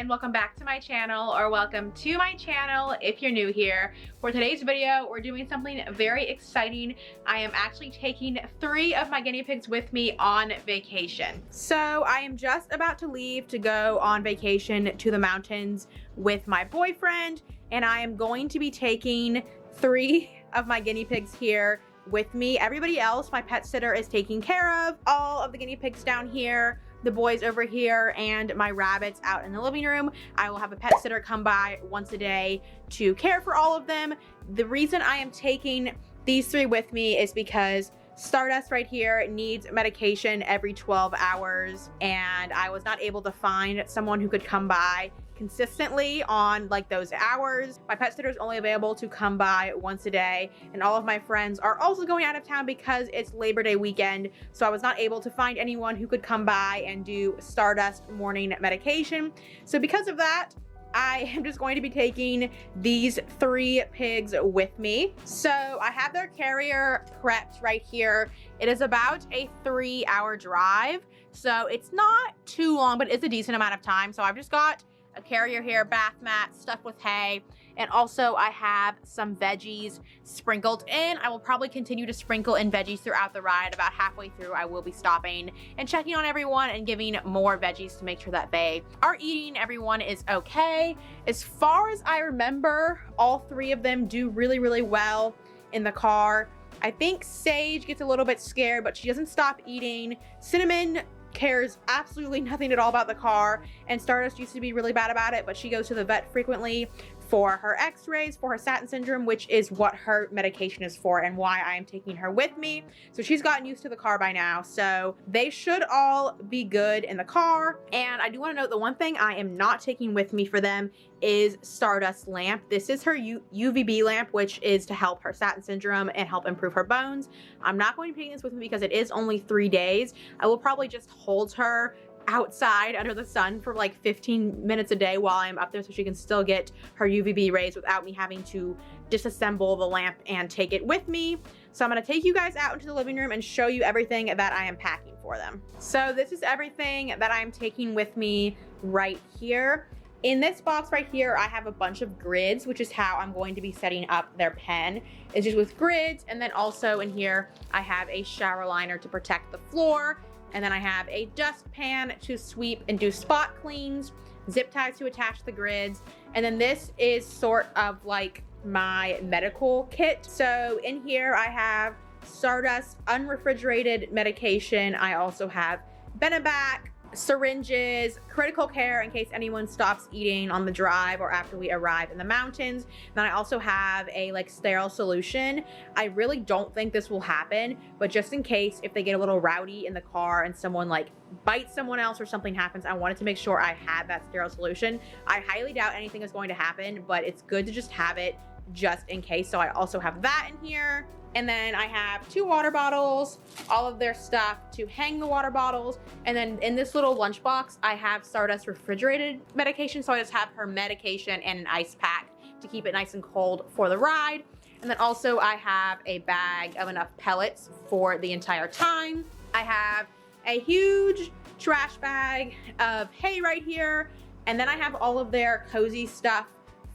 and welcome back to my channel, or welcome to my channel if you're new here. For today's video, we're doing something very exciting. I am actually taking 3 of my guinea pigs with me on vacation. So I am just about to leave to go on vacation to the mountains with my boyfriend, and I am going to be taking 3 of my guinea pigs here with me. Everybody else, my pet sitter is taking care of. All of the guinea pigs down here, the boys over here, and my rabbits out in the living room. I will have a pet sitter come by once a day to care for all of them. The reason I am taking these 3 with me is because Stardust right here needs medication every 12 hours, and I was not able to find someone who could come by consistently on like those hours. My pet sitter is only available to come by once a day, and all of my friends are also going out of town because it's Labor Day weekend, so I was not able to find anyone who could come by and do Stardust morning medication. So because of that, I am just going to be taking these 3 pigs with me. So I have their carrier prepped right here. It is about a 3-hour drive, so it's not too long, but it's a decent amount of time. So I've just got a carrier here, bath mat stuffed with hay, and also I have some veggies sprinkled in. I will probably continue to sprinkle in veggies throughout the ride. About halfway through, I will be stopping and checking on everyone and giving more veggies to make sure that they are eating. Everyone is okay. As far as I remember, all 3 of them do really, really well in the car. I think Sage gets a little bit scared, but she doesn't stop eating. Cinnamon cares absolutely nothing at all about the car, and Stardust used to be really bad about it, but she goes to the vet frequently for her x-rays, for her Satin syndrome, which is what her medication is for and why I am taking her with me. So she's gotten used to the car by now, so they should all be good in the car. And I do want to note the one thing I am not taking with me for them is Stardust lamp. This is her UVB lamp, which is to help her Satin syndrome and help improve her bones. I'm not going to be taking this with me because it is only 3 days. I will probably just hold her outside under the sun for like 15 minutes a day while I'm up there, so she can still get her UVB rays without me having to disassemble the lamp and take it with me. So I'm going to take you guys out into the living room and show you everything that I am packing for them. So this is everything that I'm taking with me right here. In this box right here, I have a bunch of grids, which is how I'm going to be setting up their pen. It's just with grids, and then also in here, I have a shower liner to protect the floor. And then I have a dustpan to sweep and do spot cleans, zip ties to attach the grids. And then this is sort of like my medical kit. So in here I have Stardust unrefrigerated medication. I also have Benebac, syringes, critical care in case anyone stops eating on the drive or after we arrive in the mountains. Then I also have a like sterile solution. I really don't think this will happen, but just in case if they get a little rowdy in the car and someone like bites someone else or something happens, I wanted to make sure I had that sterile solution. I highly doubt anything is going to happen, but it's good to just have it just in case. So I also have that in here. And then I have 2 water bottles, all of their stuff to hang the water bottles. And then in this little lunchbox, I have Stardust refrigerated medication. So I just have her medication and an ice pack to keep it nice and cold for the ride. And then also I have a bag of enough pellets for the entire time. I have a huge trash bag of hay right here. And then I have all of their cozy stuff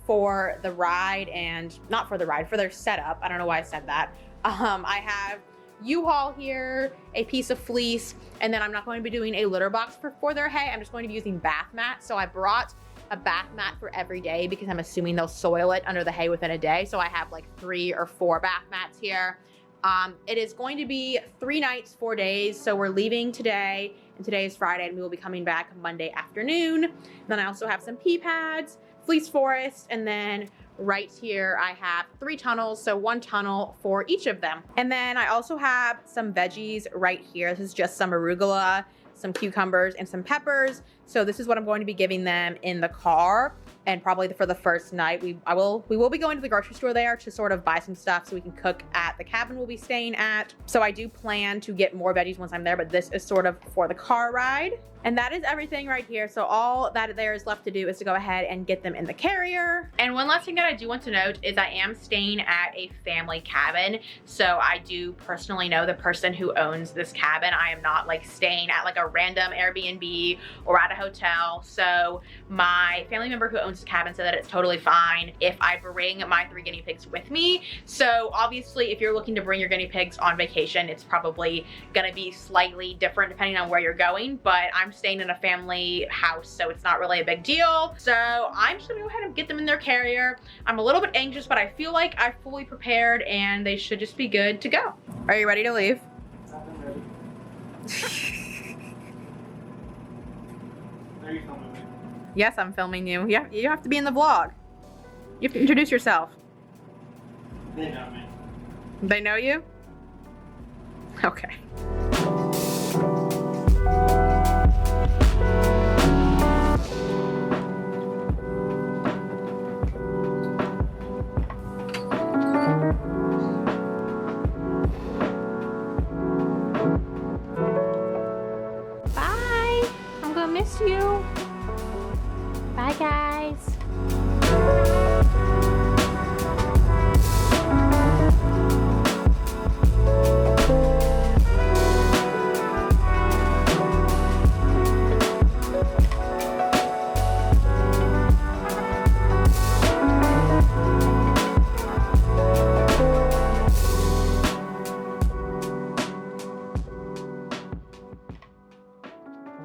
for the ride, and not for the ride, for their setup. I don't know why I said that. I have U-Haul here, a piece of fleece, and then I'm not going to be doing a litter box for their hay. I'm just going to be using bath mats. So I brought a bath mat for every day because I'm assuming they'll soil it under the hay within a day. So I have like 3 or 4 bath mats here. It is going to be 3 nights, 4 days. So we're leaving today, and today is Friday, and we will be coming back Monday afternoon. And then I also have some pee pads, fleece forest, and then right here I have 3 tunnels, so 1 tunnel for each of them. And then I also have some veggies right here. This is just some arugula, some cucumbers, and some peppers. So this is what I'm going to be giving them in the car. And probably for the first night, we will be going to the grocery store there to sort of buy some stuff so we can cook at the cabin we'll be staying at. So I do plan to get more veggies once I'm there, but this is sort of for the car ride. And that is everything right here. So all that there is left to do is to go ahead and get them in the carrier. And one last thing that I do want to note is I am staying at a family cabin. So I do personally know the person who owns this cabin. I am not like staying at like a random Airbnb or at a hotel, so my family member who owns the cabin said that it's totally fine if I bring my 3 guinea pigs with me. So obviously if you're looking to bring your guinea pigs on vacation, it's probably gonna be slightly different depending on where you're going, but I'm staying in a family house, so it's not really a big deal. So I'm just gonna go ahead and get them in their carrier. I'm a little bit anxious, but I feel like I've fully prepared and they should just be good to go. Are you ready to leave? I'm ready. Are you filming me? Yes, I'm filming you. Yeah, you have to be in the vlog. You have to introduce yourself. They know me. They know you? Okay. Bye. I'm gonna miss you. Bye, guys.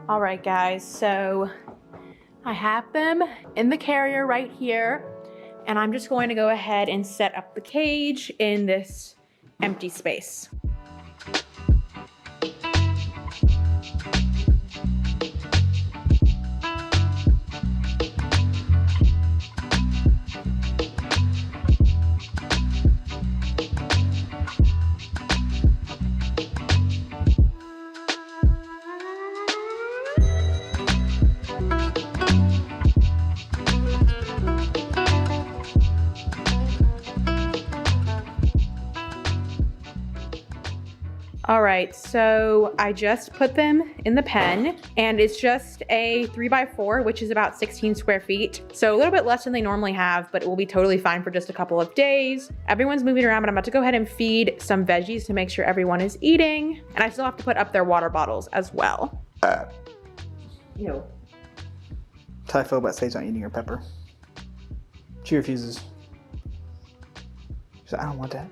All right, guys, so I have them in the carrier right here, and I'm just going to go ahead and set up the cage in this empty space. All right, so I just put them in the pen, and it's just a 3x4, which is about 16 square feet. So a little bit less than they normally have, but it will be totally fine for just a couple of days. Everyone's moving around, but I'm about to go ahead and feed some veggies to make sure everyone is eating. And I still have to put up their water bottles as well. Ew. That's how I feel about Sage not eating her pepper. She refuses. She's like, I don't want that.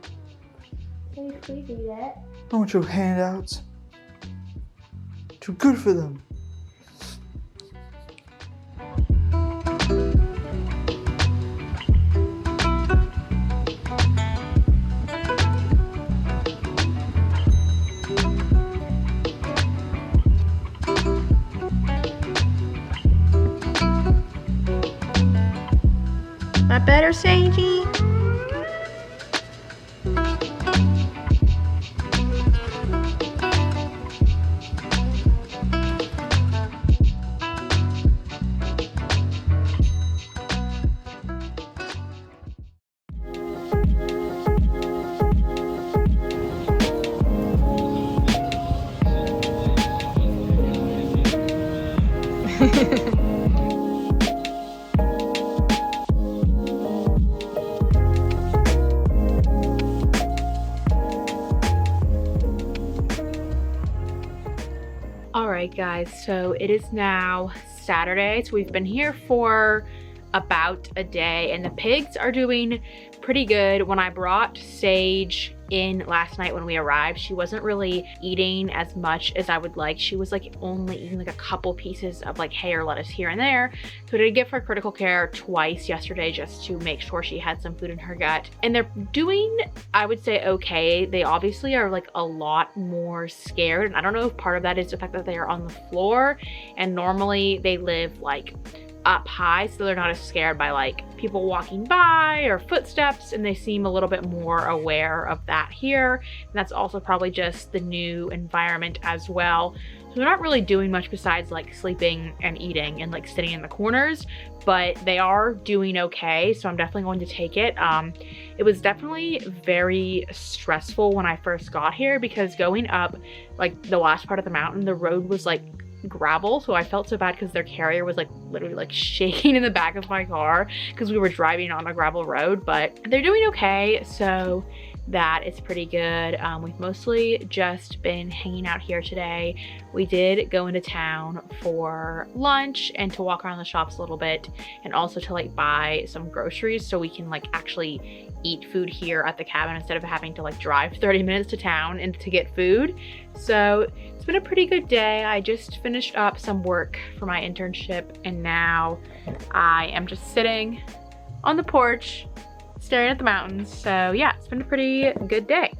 Please eat it. I want your handouts. Too good for them. That better, Sagey? Alright guys, so it is now Saturday, so we've been here for about a day and the pigs are doing pretty good. When I brought Sage in last night when we arrived, she wasn't really eating as much as I would like. She was like only eating like a couple pieces of like hay or lettuce here and there. So I did give her critical care twice yesterday just to make sure she had some food in her gut. And they're doing, I would say, okay. They obviously are like a lot more scared. And I don't know if part of that is the fact that they are on the floor and normally they live like up high, so they're not as scared by like people walking by or footsteps, and they seem a little bit more aware of that here. And that's also probably just the new environment as well. So they're not really doing much besides like sleeping and eating and like sitting in the corners, but they are doing okay, so I'm definitely going to take it. It was definitely very stressful when I first got here because going up like the last part of the mountain, the road was like gravel, so I felt so bad because their carrier was like literally like shaking in the back of my car because we were driving on a gravel road. But they're doing okay, so that is pretty good. We've mostly just been hanging out here today. We did go into town for lunch and to walk around the shops a little bit, and also to like buy some groceries so we can like actually eat food here at the cabin instead of having to like drive 30 minutes to town and to get food. So it's been a pretty good day. I just finished up some work for my internship, and now I am just sitting on the porch staring at the mountains. So yeah, it's been a pretty good day.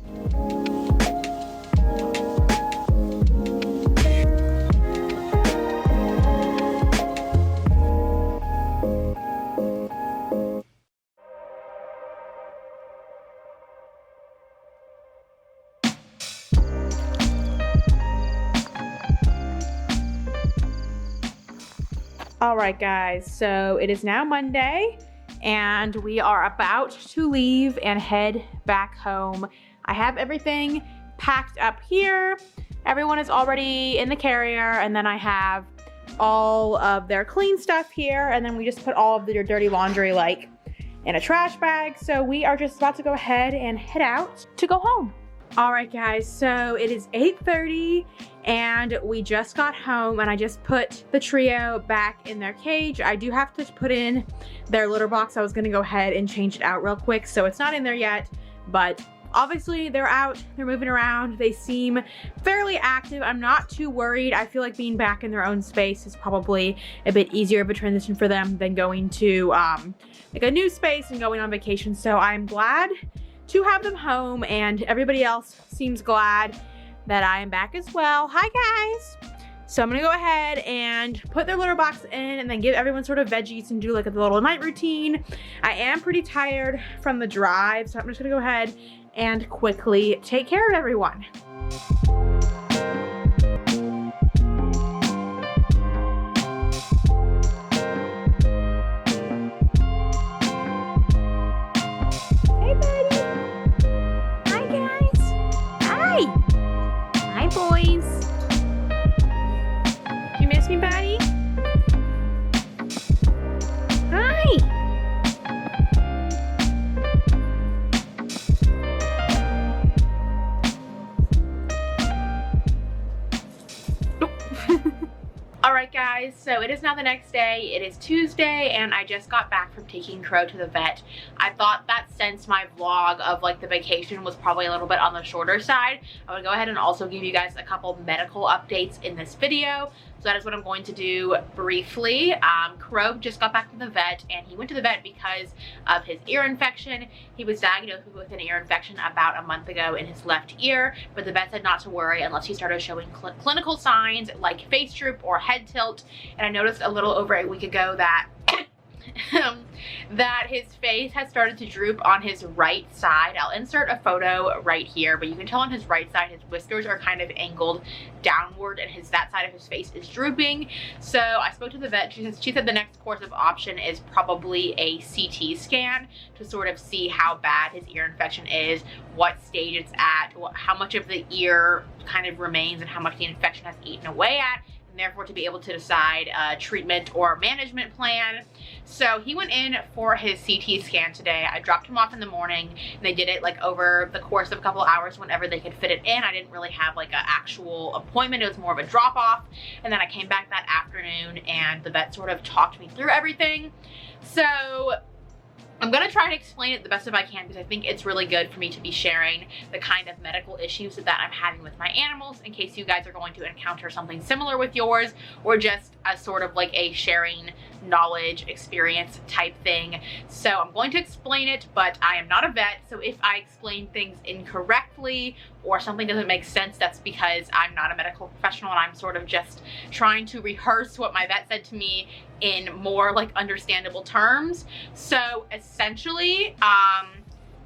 All right, guys, so it is now Monday and we are about to leave and head back home. I have everything packed up here. Everyone is already in the carrier, and then I have all of their clean stuff here, and then we just put all of their dirty laundry like in a trash bag. So we are just about to go ahead and head out to go home. All right, guys, so it is 8:30 and we just got home, and I just put the trio back in their cage. I do have to put in their litter box. I was gonna go ahead and change it out real quick, so it's not in there yet, but obviously they're out, they're moving around, they seem fairly active. I'm not too worried. I feel like being back in their own space is probably a bit easier of a transition for them than going to like a new space and going on vacation. So I'm glad to have them home, and everybody else seems glad that I am back as well. Hi guys! So I'm gonna go ahead and put their litter box in and then give everyone sort of veggies and do like a little night routine. I am pretty tired from the drive, so I'm just gonna go ahead and quickly take care of everyone. Hey buddy! Hi guys! Hi! Hi boys! You miss me, buddy? Hi! Alright guys, so it is now the next day. It is Tuesday and I just got back from taking Crow to the vet. I thought that since my vlog of like the vacation was probably a little bit on the shorter side, I would go ahead and also give you guys a couple medical updates in this video. So that is what I'm going to do briefly. Crow just got back from the vet, and he went to the vet because of his ear infection. He was diagnosed with an ear infection about a month ago in his left ear, but the vet said not to worry unless he started showing clinical signs like face droop or head tilt. And I noticed a little over a week ago that that his face has started to droop on his right side. I'll insert a photo right here, but you can tell on his right side his whiskers are kind of angled downward, and that side of his face is drooping. So I spoke to the vet. She said the next course of option is probably a CT scan to sort of see how bad his ear infection is, what stage it's at, how much of the ear kind of remains, and how much the infection has eaten away at, and therefore to be able to decide a treatment or management plan. So he went in for his CT scan today. I dropped him off in the morning, and they did it like over the course of a couple hours whenever they could fit it in. I didn't really have like an actual appointment. It was more of a drop off. And then I came back that afternoon and the vet sort of talked me through everything. So I'm gonna try to explain it the best if I can, because I think it's really good for me to be sharing the kind of medical issues that I'm having with my animals, in case you guys are going to encounter something similar with yours, or just as sort of like a sharing knowledge experience type thing. So I'm going to explain it, but I am not a vet, so if I explain things incorrectly or something doesn't make sense, that's because I'm not a medical professional and I'm sort of just trying to rehearse what my vet said to me in more like understandable terms. So essentially,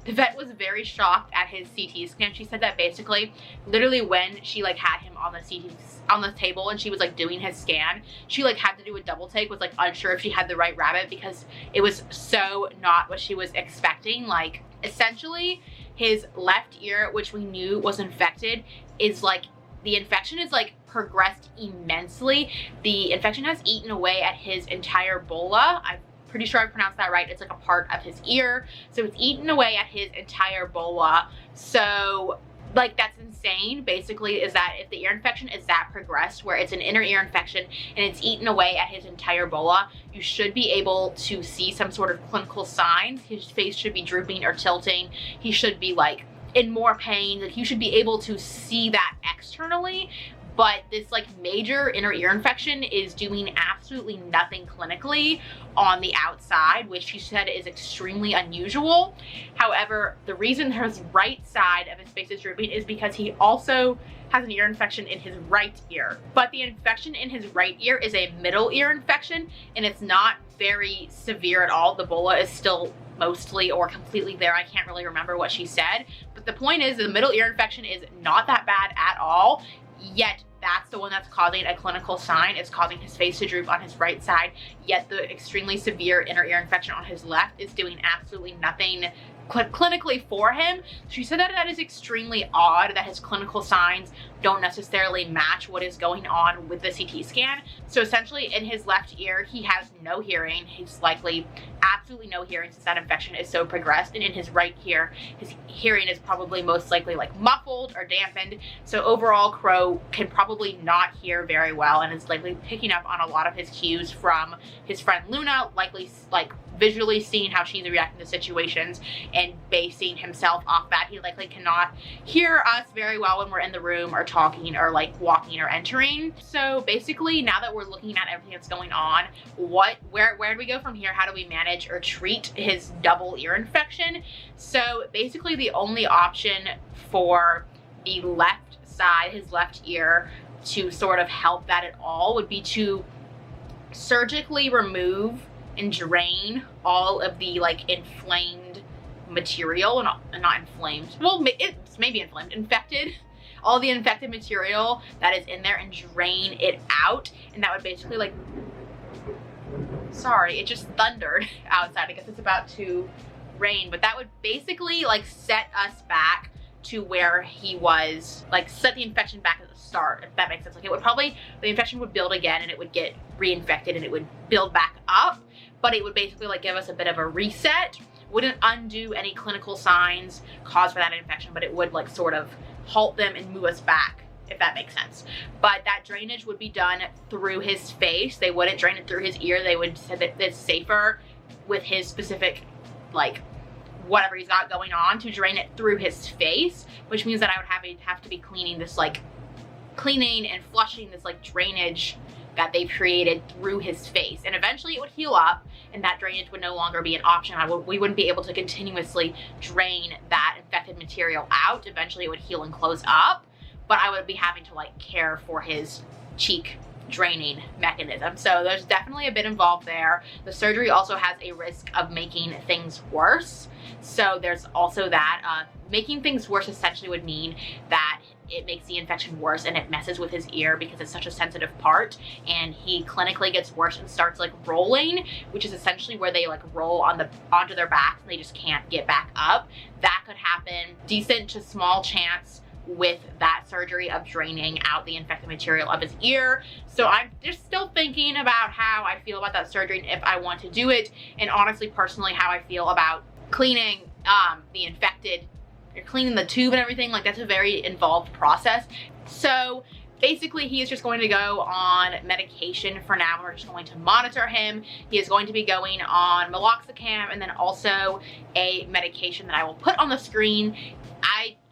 the vet was very shocked at his CT scan. She said that basically, literally when she like had him on the table and she was like doing his scan, she like had to do a double take, was like unsure if she had the right rabbit because it was so not what she was expecting. Like essentially his left ear, which we knew was infected, is like, the infection is like progressed immensely. The infection has eaten away at his entire bulla. pretty sure I pronounced that right. It's like a part of his ear. So it's eaten away at his entire bola. So like that's insane. Basically is that if the ear infection is that progressed where it's an inner ear infection and it's eaten away at his entire bola, you should be able to see some sort of clinical signs. His face should be drooping or tilting. He should be like in more pain. Like you should be able to see that externally. But this like major inner ear infection is doing absolutely nothing clinically on the outside, which she said is extremely unusual. However, the reason his right side of his face is drooping is because he also has an ear infection in his right ear. But the infection in his right ear is a middle ear infection, and it's not very severe at all. The bola is still mostly or completely there. I can't really remember what she said. But the point is the middle ear infection is not that bad at all, yet that's the one that's causing a clinical sign. It's causing his face to droop on his right side, yet the extremely severe inner ear infection on his left is doing absolutely nothing clinically for him. She said that that is extremely odd, that his clinical signs don't necessarily match what is going on with the CT scan. So essentially in his left ear, he has no hearing. He's likely absolutely no hearing since that infection is so progressed. And in his right ear, his hearing is probably most likely like muffled or dampened. So overall, Crow can probably not hear very well and is likely picking up on a lot of his cues from his friend Luna, likely like visually seeing how she's reacting to situations and basing himself off that. He likely cannot hear us very well when we're in the room or talking or like walking or entering. So basically, now that we're looking at everything that's going on, where do we go from here? How do we manage or treat his double ear infection? So basically the only option for the left side, his left ear, to sort of help that at all would be to surgically remove and drain all of the like inflamed material, and not inflamed, well, it's maybe inflamed, infected, all the infected material that is in there, and drain it out. And that would basically like, sorry, it just thundered outside. I guess it's about to rain, but that would basically like set us back to where he was, like set the infection back at the start, if that makes sense. Like it would probably, the infection would build again and it would get reinfected and it would build back up, but it would basically like give us a bit of a reset. Wouldn't undo any clinical signs caused by that infection, but it would like sort of halt them and move us back, if that makes sense. But that drainage would be done through his face. They wouldn't drain it through his ear. They would say that it's safer with his specific, like, whatever he's got going on, to drain it through his face, which means that I would have to be cleaning this, like, cleaning and flushing this, like, drainage that they've created through his face. And eventually it would heal up and that drainage would no longer be an option. We wouldn't be able to continuously drain that infected material out. Eventually it would heal and close up, but I would be having to like care for his cheek draining mechanism. So there's definitely a bit involved there. The surgery also has a risk of making things worse. So there's also that. Making things worse essentially would mean that it makes the infection worse and it messes with his ear because it's such a sensitive part, and he clinically gets worse and starts like rolling, which is essentially where they like roll onto their backs and they just can't get back up. That could happen. Decent to small chance with that surgery of draining out the infected material of his ear. So I'm just still thinking about how I feel about that surgery and if I want to do it, and honestly personally how I feel about cleaning the infected, you're cleaning the tube and everything. Like that's a very involved process. So basically he is just going to go on medication for now. We're just going to monitor him. He is going to be going on meloxicam and then also a medication that I will put on the screen.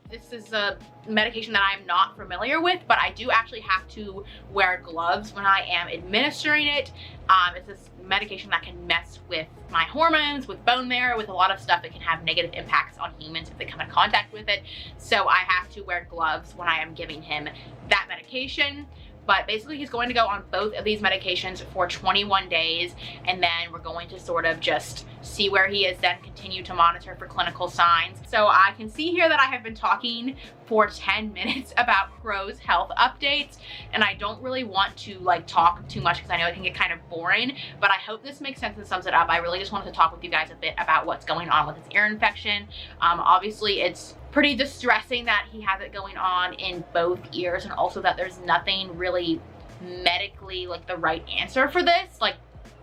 This is a medication that I'm not familiar with, but I do actually have to wear gloves when I am administering it. It's this medication that can mess with my hormones, with bone marrow, with a lot of stuff that can have negative impacts on humans if they come in contact with it. So I have to wear gloves when I am giving him that medication. But basically he's going to go on both of these medications for 21 days, and then we're going to sort of just see where he is, then continue to monitor for clinical signs. So I can see here that I have been talking for 10 minutes about Crow's health updates, and I don't really want to like talk too much because I know it can get kind of boring, but I hope this makes sense and sums it up. I really just wanted to talk with you guys a bit about what's going on with his ear infection. Obviously it's pretty distressing that he has it going on in both ears, and also that there's nothing really medically like the right answer for this. Like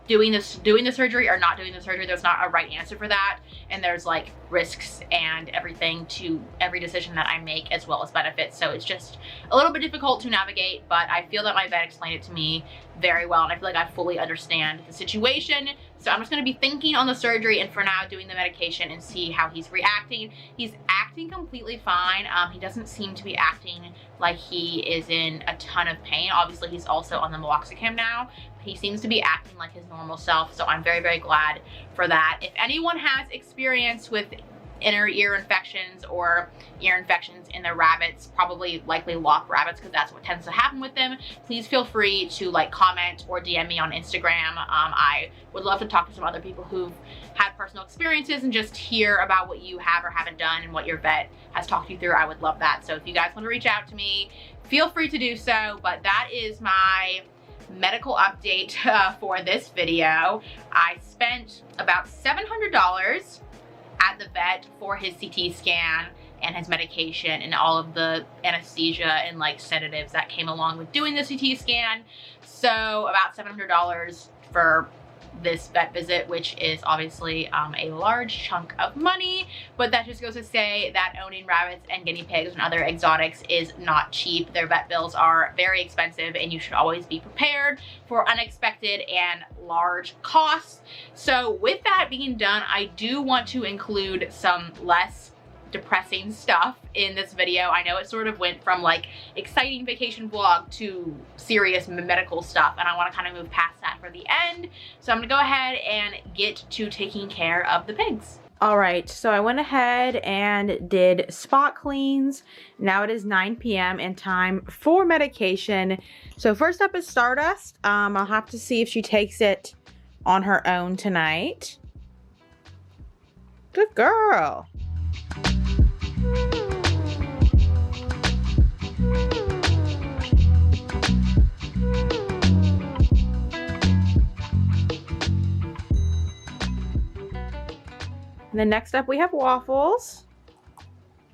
doing the surgery or not doing the surgery. There's not a right answer for that, and there's like risks and everything to every decision that I make, as well as benefits. So it's just a little bit difficult to navigate, but I feel that my vet explained it to me very well, and I feel like I fully understand the situation. So I'm just going to be thinking on the surgery and for now doing the medication and see how he's reacting. He's acting completely fine. He doesn't seem to be acting like he is in a ton of pain. Obviously he's also on the meloxicam now. He seems to be acting like his normal self, so I'm very, very glad for that. If anyone has experience with inner ear infections or ear infections in their rabbits, probably likely lock rabbits, because that's what tends to happen with them, please feel free to like comment or DM me on Instagram. I would love to talk to some other people who've had personal experiences and just hear about what you have or haven't done and what your vet has talked you through. I would love that. So if you guys want to reach out to me, feel free to do so. But that is my medical update for this video. I spent about $700 at the vet for his CT scan and his medication and all of the anesthesia and like sedatives that came along with doing the CT scan. So about $700 for this vet visit, which is obviously a large chunk of money, but that just goes to say that owning rabbits and guinea pigs and other exotics is not cheap. Their vet bills are very expensive, and you should always be prepared for unexpected and large costs. So with that being done, I do want to include some less depressing stuff in this video. I know it sort of went from like exciting vacation vlog to serious medical stuff, and I want to kind of move past that for the end. So I'm gonna go ahead and get to taking care of the pigs. All right, so I went ahead and did spot cleans. Now it is 9 p.m. and time for medication. So first up is Stardust. I'll have to see if she takes it on her own tonight. Good girl. And then next up we have Waffles.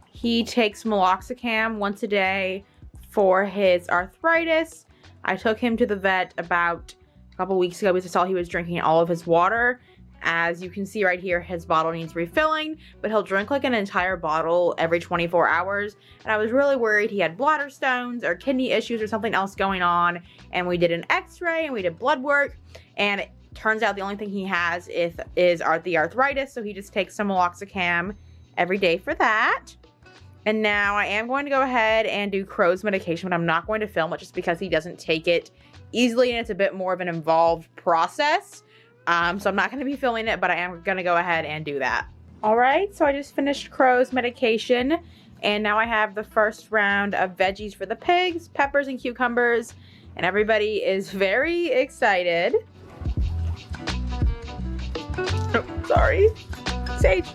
He takes meloxicam once a day for his arthritis. I took him to the vet about a couple weeks ago because I saw he was drinking all of his water. As you can see right here, his bottle needs refilling, but he'll drink like an entire bottle every 24 hours. And I was really worried he had bladder stones or kidney issues or something else going on. And we did an x-ray and we did blood work, and it turns out the only thing he has is the arthritis. So he just takes some meloxicam every day for that. And now I am going to go ahead and do Crow's medication, but I'm not going to film it just because he doesn't take it easily and it's a bit more of an involved process. So I'm not going to be filming it, but I am going to go ahead and do that. All right, so I just finished Crow's medication, and now I have the first round of veggies for the pigs, peppers and cucumbers, and everybody is very excited. Oh, sorry. Sage.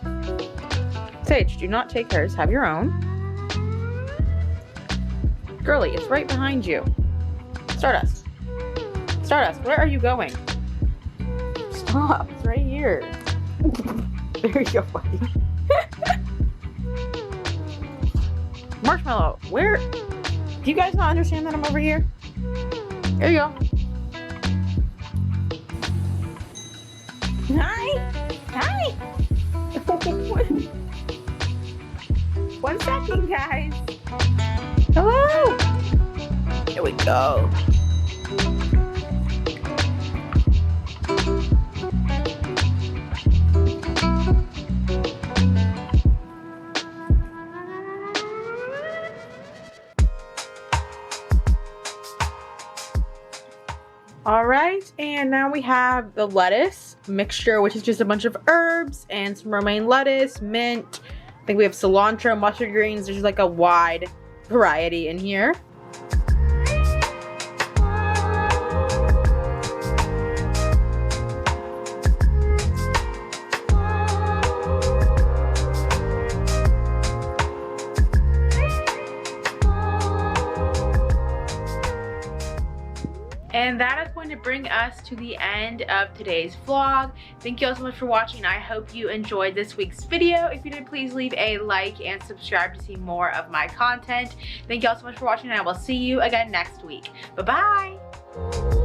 Sage, do not take hers. Have your own. Girly, it's right behind you. Stardust. Stardust, where are you going? Stop, it's right here. There you go, buddy. Marshmallow, where? Do you guys not understand that I'm over here? There you go. Hi! Hi! One second, guys. Hello! Here we go. All right, and now we have the lettuce mixture, which is just a bunch of herbs and some romaine lettuce, mint. I think we have cilantro, mustard greens. There's like a wide variety in here. And that is going to bring us to the end of today's vlog. Thank you all so much for watching. I hope you enjoyed this week's video. If you did, please leave a like and subscribe to see more of my content. Thank you all so much for watching, and I will see you again next week. Bye-bye.